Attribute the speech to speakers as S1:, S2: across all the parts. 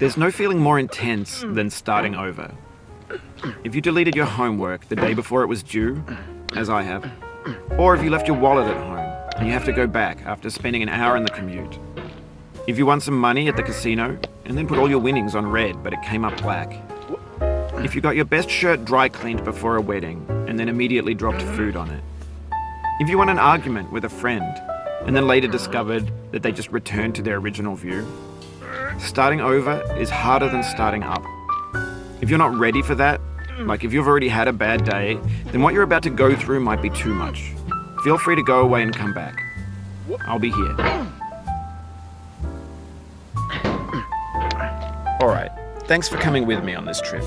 S1: There's no feeling more intense than starting over. If you deleted your homework the day before it was due, as I have, or if you left your wallet at home and you have to go back after spending an hour in the commute. If you won some money at the casino and then put all your winnings on red but it came up black. If you got your best shirt dry cleaned before a wedding and then immediately dropped food on it. If you won an argument with a friend and then later discovered that they just returned to their original view. Starting over is harder than starting up. If you're not ready for that, like if you've already had a bad day, then what you're about to go through might be too much. Feel free to go away and come back. I'll be here. Alright, thanks for coming with me on this trip.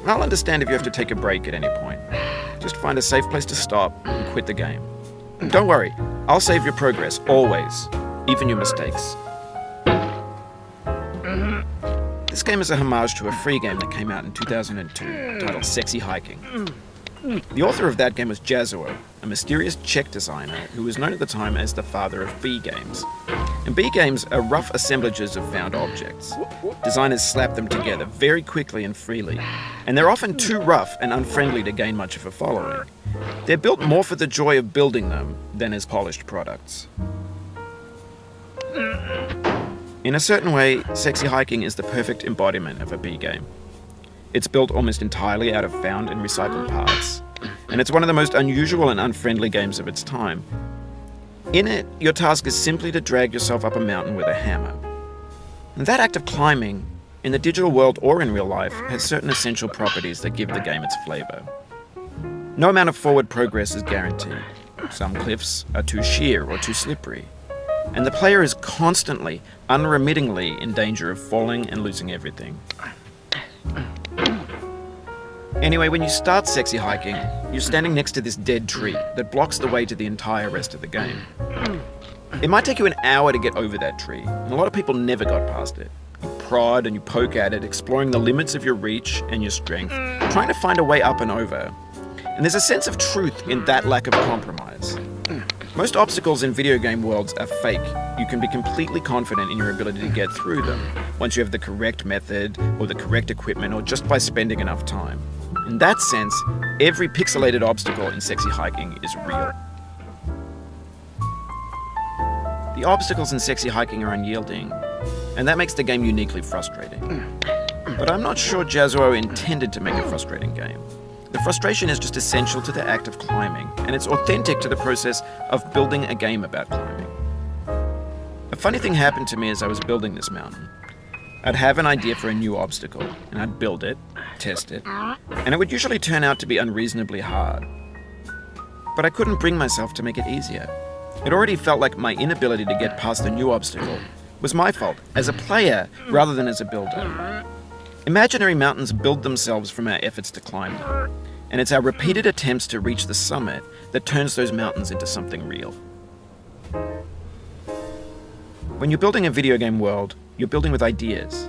S1: I'll understand if you have to take a break at any point. Just find a safe place to stop and quit the game. Don't worry, I'll save your progress, always, even your mistakes. This game is a homage to a free game that came out in 2002, titled Sexy Hiking. The author of that game was Jazzuo, a mysterious Czech designer who was known at the time as the father of B games. And B games are rough assemblages of found objects. Designers slap them together very quickly and freely, and they're often too rough and unfriendly to gain much of a following. They're built more for the joy of building them than as polished products. In a certain way, Sexy Hiking is the perfect embodiment of a B game. It's built almost entirely out of found and recycled parts, and it's one of the most unusual and unfriendly games of its time. In it, your task is simply to drag yourself up a mountain with a hammer. And that act of climbing, in the digital world or in real life, has certain essential properties that give the game its flavor. No amount of forward progress is guaranteed. Some cliffs are too sheer or too slippery. And the player is constantly, unremittingly in danger of falling and losing everything. Anyway, when you start Sexy Hiking, you're standing next to this dead tree that blocks the way to the entire rest of the game. It might take you an hour to get over that tree, and a lot of people never got past it. You prod and you poke at it, exploring the limits of your reach and your strength, trying to find a way up and over. And there's a sense of truth in that lack of compromise. Most obstacles in video game worlds are fake. You can be completely confident in your ability to get through them once you have the correct method or the correct equipment or just by spending enough time. In that sense, every pixelated obstacle in Sexy Hiking is real. The obstacles in Sexy Hiking are unyielding, and that makes the game uniquely frustrating. But I'm not sure Jazzuo intended to make a frustrating game. The frustration is just essential to the act of climbing, and it's authentic to the process of building a game about climbing. A funny thing happened to me as I was building this mountain. I'd have an idea for a new obstacle, and I'd build it, test it, and it would usually turn out to be unreasonably hard. But I couldn't bring myself to make it easier. It already felt like my inability to get past the new obstacle was my fault, as a player rather than as a builder. Imaginary mountains build themselves from our efforts to climb them, and it's our repeated attempts to reach the summit that turns those mountains into something real. When you're building a video game world, you're building with ideas,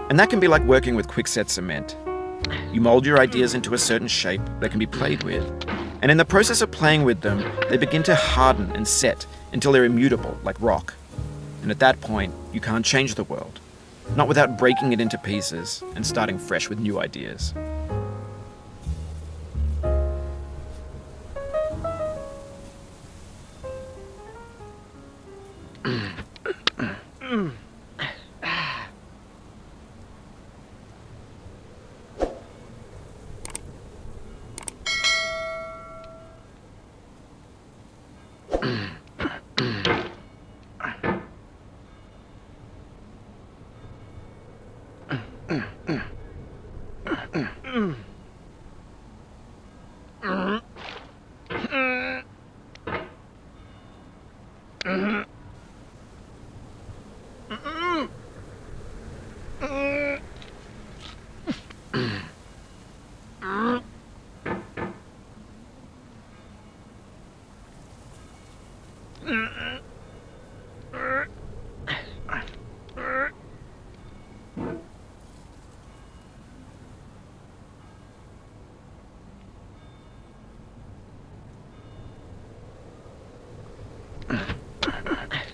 S1: and that can be like working with quickset cement. You mold your ideas into a certain shape that can be played with, and in the process of playing with them, they begin to harden and set until they're immutable, like rock. And at that point, you can't change the world. Not without breaking it into pieces and starting fresh with new ideas.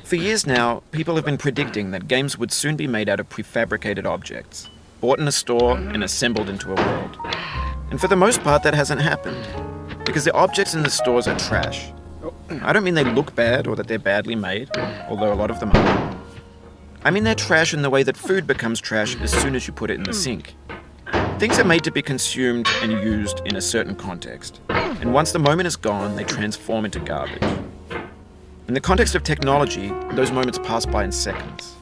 S1: For years now, people have been predicting that games would soon be made out of prefabricated objects, bought in a store and assembled into a world. And for the most part, that hasn't happened, because the objects in the stores are trash. I don't mean they look bad or that they're badly made, although a lot of them are. I mean they're trash in the way that food becomes trash as soon as you put it in the sink. Things are made to be consumed and used in a certain context, and once the moment is gone, they transform into garbage. In the context of technology, those moments pass by in seconds.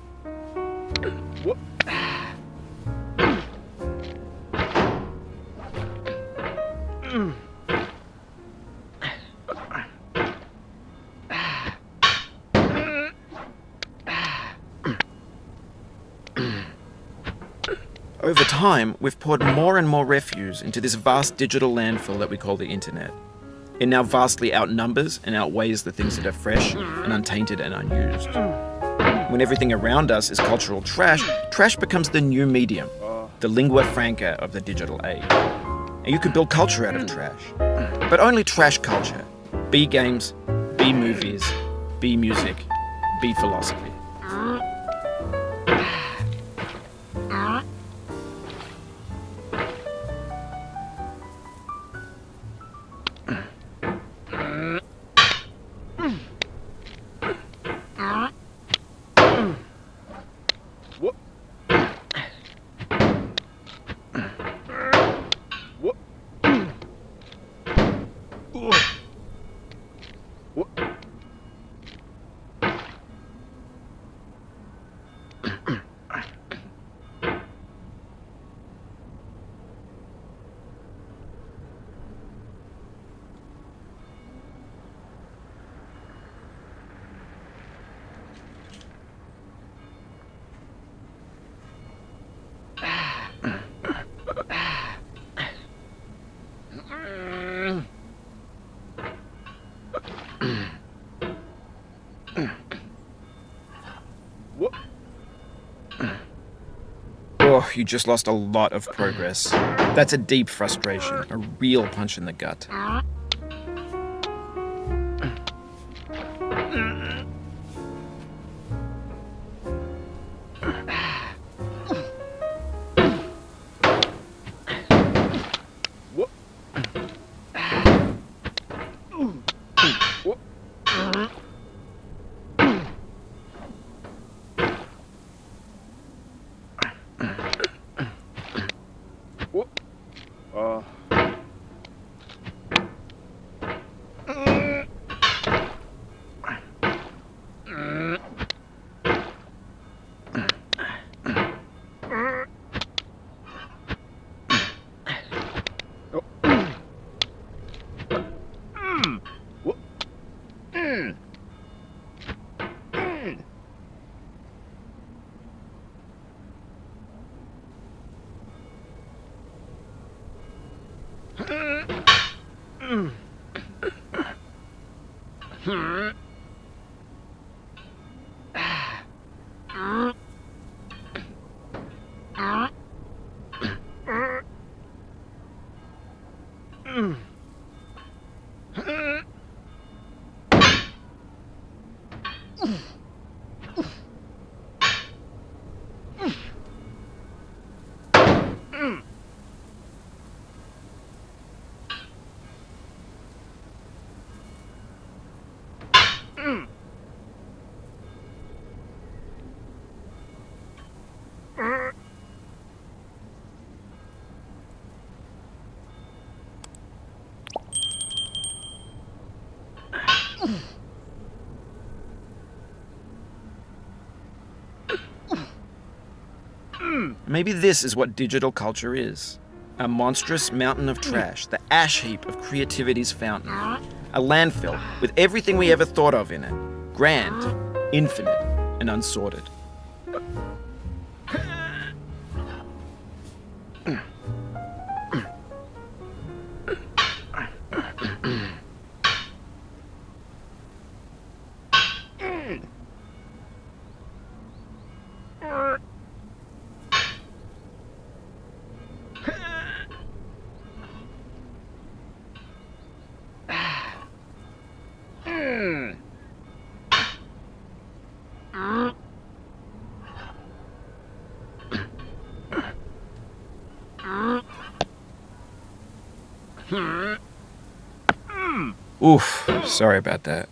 S1: Over time, we've poured more and more refuse into this vast digital landfill that we call the internet. It now vastly outnumbers and outweighs the things that are fresh and untainted and unused. When everything around us is cultural trash, trash becomes the new medium, the lingua franca of the digital age. And you can build culture out of trash, but only trash culture. B games, B movies, B music, B philosophy. Oh, you just lost a lot of progress. That's a deep frustration, a real punch in the gut. Maybe this is what digital culture is. A monstrous mountain of trash, the ash heap of creativity's fountain. A landfill with everything we ever thought of in it. Grand, infinite, and unsorted. Oof, sorry about that.